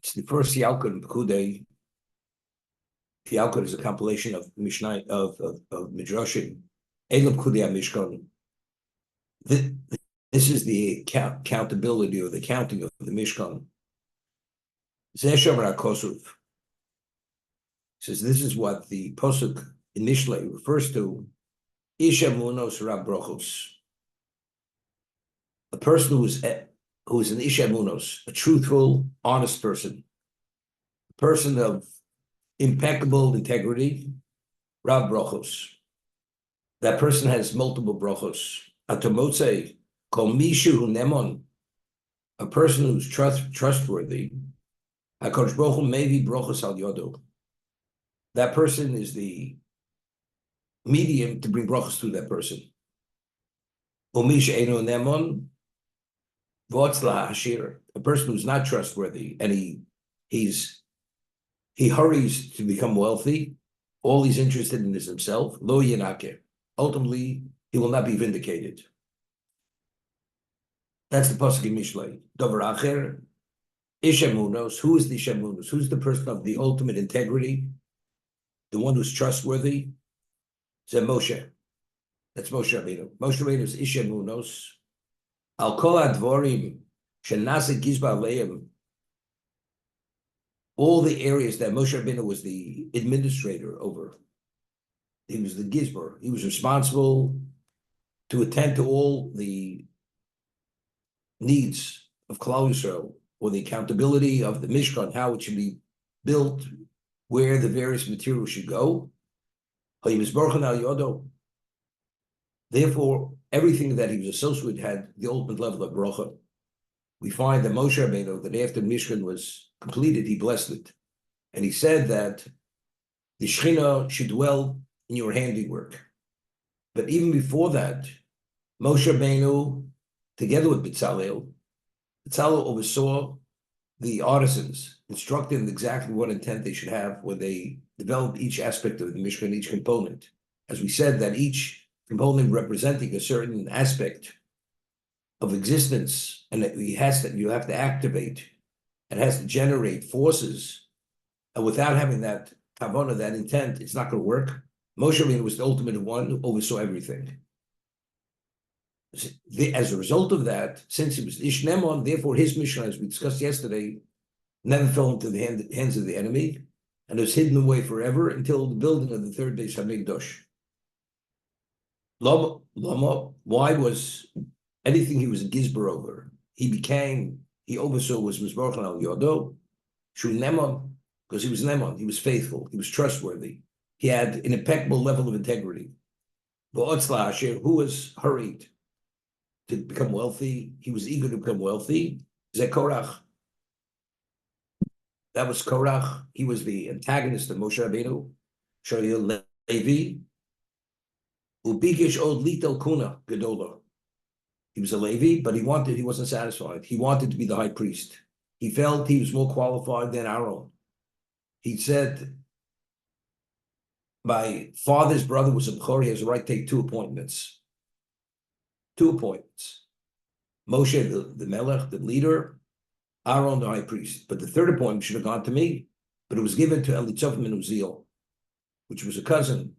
It's the first Yalkut Pekudei. Yalkut is a compilation of Mishnah of Midrashim. Elam Pekudei Mishkan. This is the countability or the counting of the Mishkan. Zeshavar HaKosuv says this is what the Posuk initially refers to. Ish Emunos Rab Brochos. A person who is an Ish Emunos, a truthful, honest person, a person of impeccable integrity, Rab Brochos. That person has multiple brochos. Atomotze, Kol Mishu Hu Nemon, a person who's trustworthy. HaKadosh Baruch Hu Mevi Brochos Al Yodo. That person is the medium to bring brachos to that person. Umish Eino Nemon, V'otzla Hashir, a person who's not trustworthy, and he hurries to become wealthy. All he's interested in is himself. Lo Yenake. Ultimately, he will not be vindicated. That's the pasuk in Mishlei. Dover Acher, Ish Emunos. Who is the Ish Emunos? Who's the person of the ultimate integrity? The one who's trustworthy? Zeh Moshe. That's Moshe Rabbeinu. Moshe Rabbeinu is Ish Emunos. Al kol advorim shenase gizba aleim. All the areas that Moshe Rabbeinu was the administrator over. He was the gizbar. He was responsible to attend to all the needs of Klal Yisrael, or the accountability of the Mishkan, how it should be built, where the various materials should go. Therefore, everything that he was associated with had the ultimate level of bracha. We find that Moshe Rabbeinu, that after Mishkan was completed, he blessed it. And he said that the Shekhinah should dwell in your handiwork. But even before that, Moshe Rabbeinu, together with Bezalel oversaw the artisans, instructed them exactly what intent they should have when they developed each aspect of the Mishkan, each component. As we said, that each component representing a certain aspect of existence, and that you have to activate, and has to generate forces, and without having that kavanah, that intent, it's not going to work. Moshe Rabbeinu was the ultimate one who oversaw everything. As a result of that, since he was Ish Nemon, therefore his mission, as we discussed yesterday, never fell into the hands of the enemy, and was hidden away forever until the building of the third Beis Hamikdash. Lama, why was anything he was a gizbar over? He oversaw was Mizborch Al Yodo, Shu Nemon, because he was Nemon, he was faithful, he was trustworthy, he had an impeccable level of integrity. V'otzla Asher, who was hurried to become wealthy, he was eager to become wealthy. Zeh Korach. That was Korach. He was the antagonist of Moshe Rabbeinu. Shoyel Levi. Ubigish od litel kuna gedola. He was a Levi, but he wasn't satisfied. He wanted to be the high priest. He felt he was more qualified than Aaron. He said, my father's brother was a Bechor, he has a right to take 2 appointments. 2 appointments. Moshe, the Melech, the leader, Aaron, the high priest. But the third appointment should have gone to me, but it was given to Elitzov ben Uziel, which was a cousin,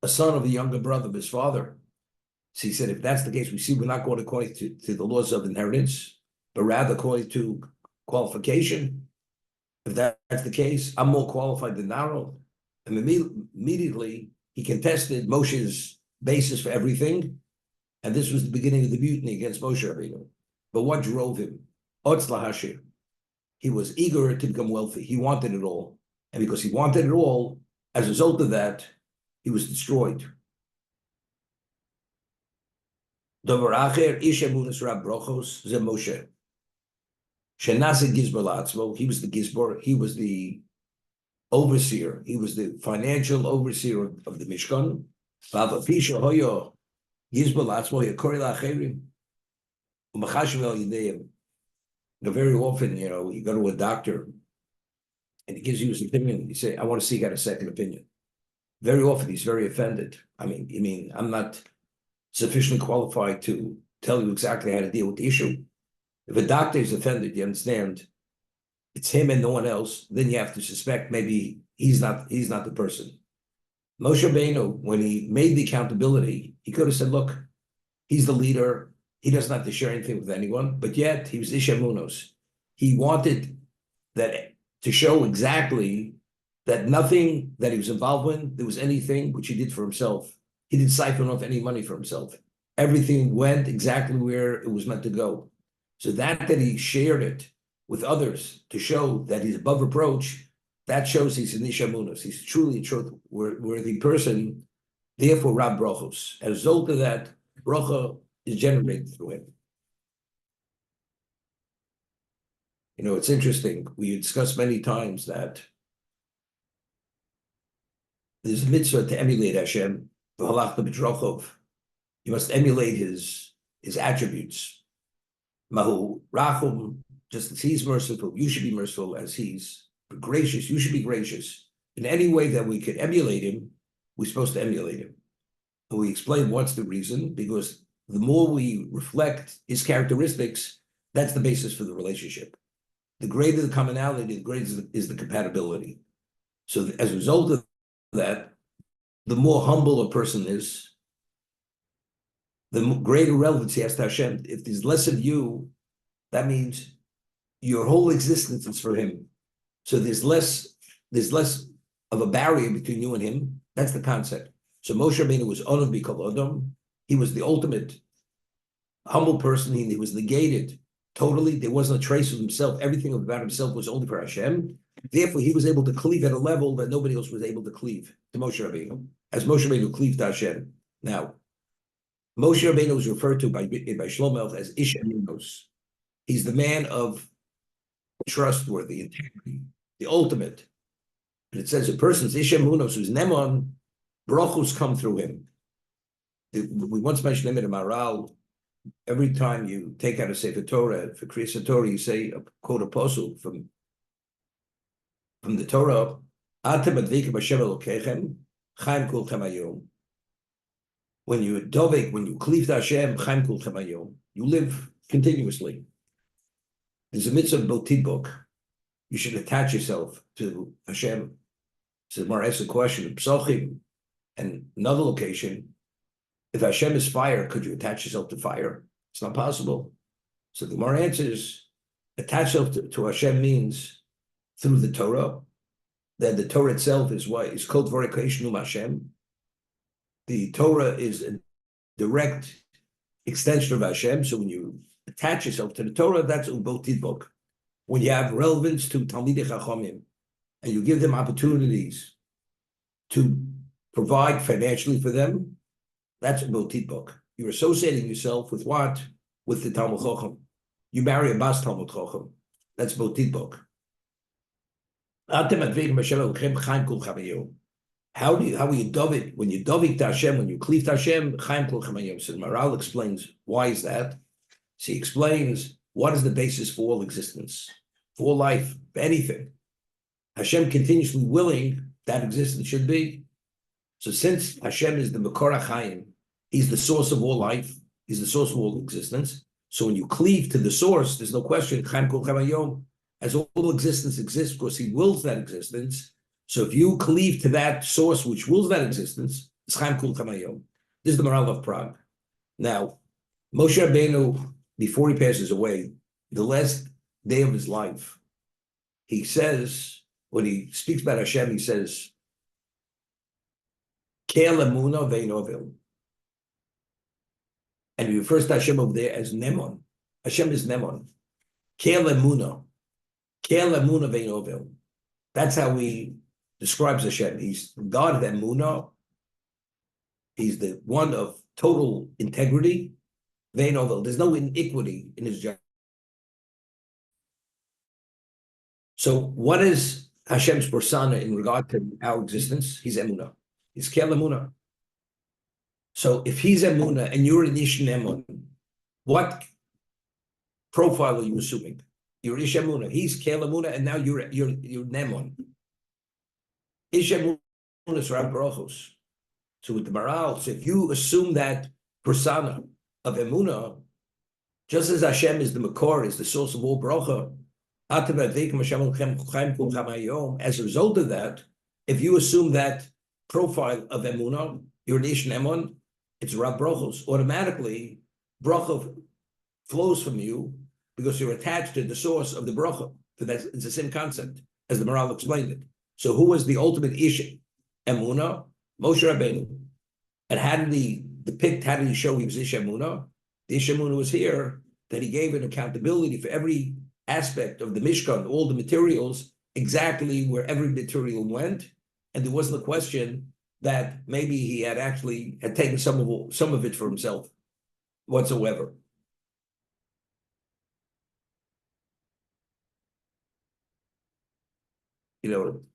a son of the younger brother of his father. So he said, if that's the case, we see we're not going according to the laws of inheritance, but rather according to qualification. If that's the case, I'm more qualified than Aaron. And immediately he contested Moshe's basis for everything, and this was the beginning of the mutiny against Moshe Rabbeinu. But what drove him? Otzla Hashir. He was eager to become wealthy. He wanted it all. And because he wanted it all, as a result of that, he was destroyed. Dover Acher, Ish Emunas Rab Brochos, Ze Moshe. Shenase Gizbar Latzmo, he was the Gizbar, he was the overseer, he was the financial overseer of the Mishkan. Vava Pisha Hoyo, Gizbar Latzmo, Yakori Lacherim, Umachashim El Yideim. Very often, you go to a doctor and he gives you his opinion. You say, I want to seek out a second opinion. Very often he's very offended. You mean, I'm not sufficiently qualified to tell you exactly how to deal with the issue. If a doctor is offended, you understand, it's him and no one else, then you have to suspect maybe he's not the person. Moshe Rabbeinu, when he made the accountability, he could have said, look, he's the leader, he doesn't have to share anything with anyone, but yet he was Ish Emunos. He wanted that to show exactly that nothing that he was involved in, there was anything which he did for himself. He didn't siphon off any money for himself. Everything went exactly where it was meant to go. So that he shared it with others to show that he's above reproach, that shows he's an Ish Emunos. He's truly a trustworthy person, therefore Rab Brachos. As a result of that, bracha is generated through him. You know, it's interesting. We discussed many times that there's a mitzvah to emulate Hashem. You must emulate his attributes. Mahu Rachum, just as he's merciful, you should be merciful. As he's gracious, you should be gracious. In any way that we could emulate him, we're supposed to emulate him. And we explain what's the reason, because the more we reflect his characteristics, that's the basis for the relationship. The greater the commonality, the greater is the compatibility. So as a result of that, the more humble a person is, the greater relevance he has to Hashem. If there's less of you, that means your whole existence is for him. So there's less of a barrier between you and him. That's the concept. So Moshe Rabbeinu was Onav B'Kol Adam. He was the ultimate humble person. He was negated totally. There wasn't a trace of himself. Everything about himself was only for Hashem. Therefore, he was able to cleave at a level that nobody else was able to cleave to Moshe Rabbeinu, as Moshe Rabbeinu cleaved to Hashem. Now, Moshe Rabbeinu was referred to by Shlomo Melech as Ish Emunos. He's the man of trustworthy integrity, the ultimate. And it says a person's Ish Emunos, who's Nemon, brachos come through him. We once mentioned him in a Maral. Every time you take out a Sefer Torah, for Kriyas Torah, you say a quote apostle from the Torah, Atem advikim Hashem Elokechem, Chaim kulchem hayom. When you dovek, when you cleave to Hashem, Chaim kulchem hayom, you live continuously. There's a mitzvah botidbok. You should attach yourself to Hashem. So the Gemara asks a question of Psochim, and another location, if Hashem is fire, could you attach yourself to fire? It's not possible. So the Gemara answers, attach yourself to Hashem means through the Torah, that the Torah itself is what? Is called Vorikation Hashem. The Torah is a direct extension of Hashem. So when you attach yourself to the Torah, that's Ubot Tidbok. When you have relevance to Talmidei Chachamim, and you give them opportunities to provide financially for them, that's Ubot Tidbok. You're associating yourself with what? With the Talmud Chacham. You marry a Bas Talmud Chacham. That's Ubot Tidbok. How are you dovik? When you dovik to Hashem, when you cleave to Hashem, Chaim kol chamayim. So the Maral explains why is that. So he explains what is the basis for all existence, for all life, for anything. Hashem continuously willing that existence should be. So since Hashem is the Makor HaChaim, he's the source of all life, he's the source of all existence. So when you cleave to the source, there's no question, Chaim kol chamayim. As all existence exists because he wills that existence. So if you cleave to that source which wills that existence, it's Chaim Kul Chamayom. This is the Maral of Prague. Now, Moshe Rabbeinu, before he passes away, the last day of his life, he says, when he speaks about Hashem, he says, Ke'el Emuna ve'Novil. And he refers to Hashem over there as Nemon. Hashem is Nemon. Ke'el Emuna. That's how he describes Hashem. He's God of Emunah. He's the one of total integrity. There's no iniquity in his judgment. So what is Hashem's persona in regard to our existence? He's Emunah. He's Kel Emunah. So if he's Emunah and you're an Ish Nemon, what profile are you assuming? You're Ish Emunah. He's Kel Emunah, and now you're Nemon. Ish Emunah is Rab Baruchos. So with the Maral, so if you assume that persona of Emunah, just as Hashem is the Makor, is the source of all bracha, As a result of that, if you assume that profile of emunah, your nation emun, it's rab brachos. Automatically, bracha flows from you because you're attached to the source of the bracha. So it's the same concept as the Maral explained it. So who was the ultimate ish? Emunah, Moshe Rabbeinu. And how did he depict? How did he show he was ish emunah? The ish emunah was here that he gave an accountability for every aspect of the Mishkan, all the materials, exactly where every material went, and there wasn't a question that maybe he had actually had taken some of it for himself whatsoever.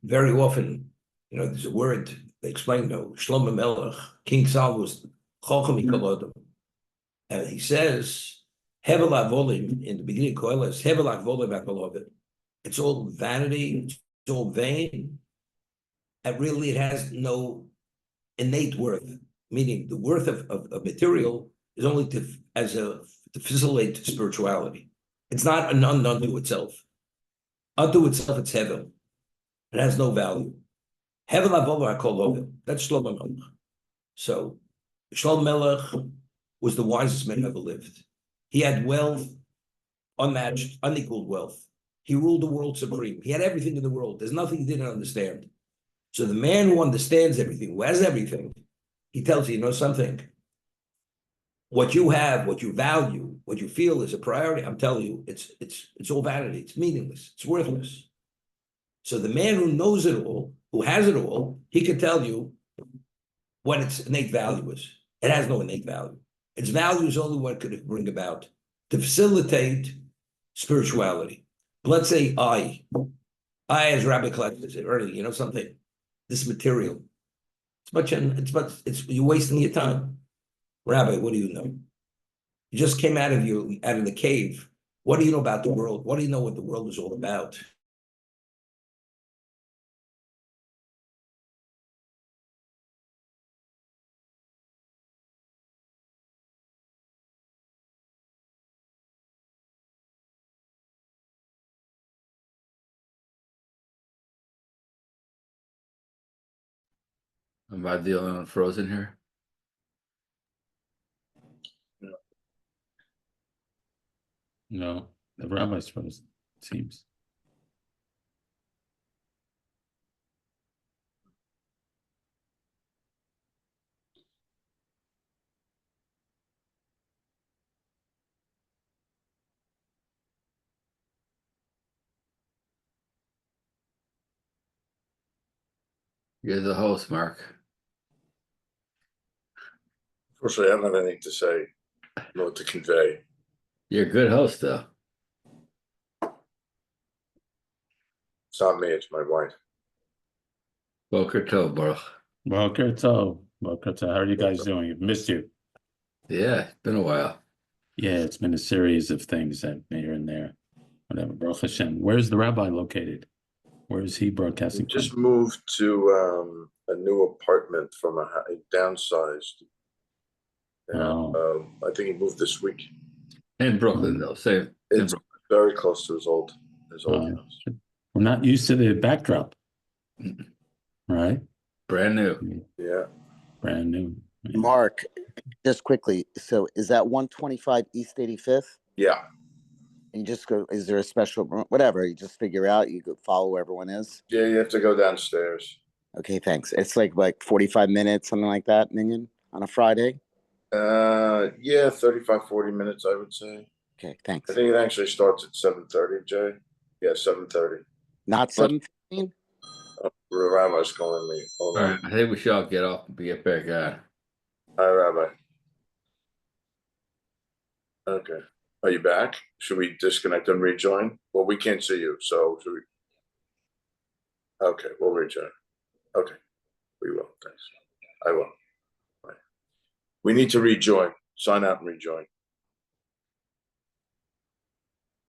Very often, there's a word they explain. Shlomo Melech, King Saul was Chochem Ikavodim, and he says, Hevel Avolim in the beginning of Koheles, Hevel Avolim Akalovit. It's all vanity, it's all vain, and really it has no innate worth. Meaning the worth of material is only to facilitate spirituality. It's not an unto itself. Unto itself, it's heaven. It has no value. Heaven Avolim Akalovit. That's Shlomo Melech. So Shlomo Melech was the wisest man who ever lived. He had wealth, unmatched, unequaled wealth. He ruled the world supreme. He had everything in the world. There's nothing he didn't understand. So the man who understands everything, who has everything, he tells you, something. What you have, what you value, what you feel is a priority, I'm telling you, it's all vanity. It's meaningless. It's worthless. So the man who knows it all, who has it all, he can tell you what its innate value is. It has no innate value. Its value is only what it could bring about to facilitate spirituality. Let's say I as Rabbi Kleck said earlier, something, this material, you're wasting your time. Rabbi, what do you know? You just came out of the cave. What do you know about the world? What do you know what the world is all about? Am I the only one frozen here? No, the rabbi's frozen, it seems. You're the host, Mark. Unfortunately, I don't have anything to say, nor to convey. You're a good host, though. It's not me, it's my wife. Boker Tov, Baruch. Boker Tov. Boker Tov. How are you guys doing? I've missed you. Yeah, it's been a while. Yeah, it's been a series of things that here and there. Whatever. Baruch Hashem. Where's the rabbi located? Where is he broadcasting We just from? moved to a new apartment from a downsized. Oh. I think he moved this week. In Brooklyn, though. Same. It's very close to his old house. We're not used to the backdrop. Right? Brand new. Yeah. Brand new. Yeah. Mark, just quickly, so is that 125 East 85th? Yeah. You just go, is there a special, whatever, you just figure out, you go follow where everyone is? Yeah, you have to go downstairs. Okay, thanks. It's like 45 minutes, something like that, Minion, on a Friday? Yeah, 35, 40 minutes, I would say. Okay, thanks. I think it actually starts at 7:30, Jay. Yeah, 7:30. Not 7:15? Rabbi's calling me. Hold All on. right, I think we should all get off and get back on. Hi, Rabbi. Okay. Are you back? Should we disconnect and rejoin? Well, we can't see you, so should we? Okay, we'll rejoin. Okay, we will. Thanks. I will. Right. We need to rejoin. Sign out and rejoin.